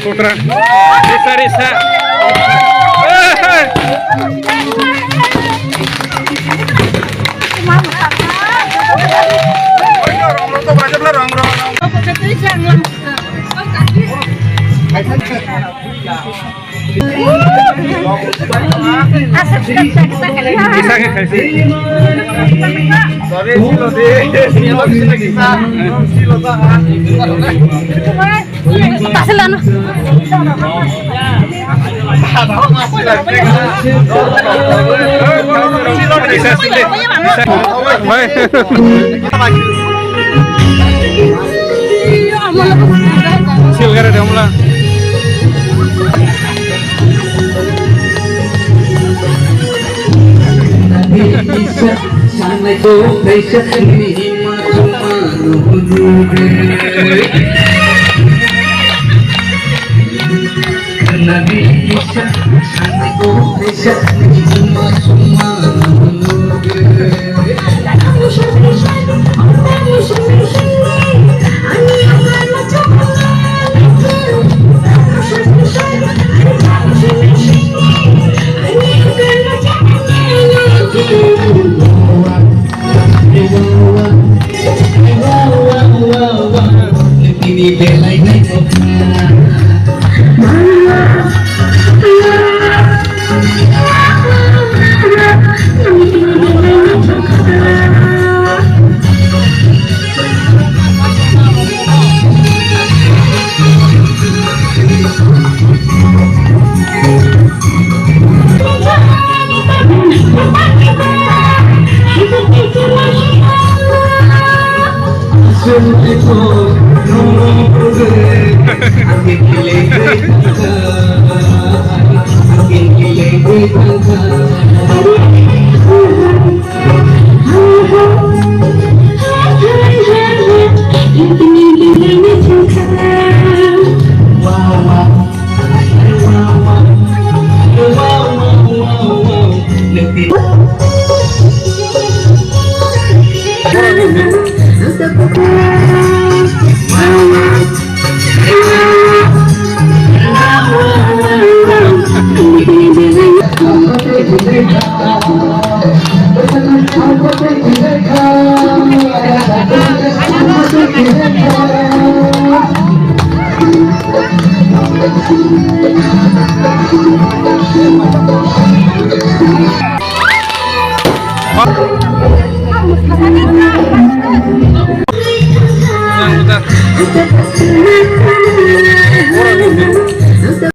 putra. Risa. Bisa ke kasi? Sorry, silo di. Silo ta. Sila no. Bisa sila. Sil gara dia mula. Sana ko kaisa ini Nabi Isa sana ko kaisa ini belai naik Yang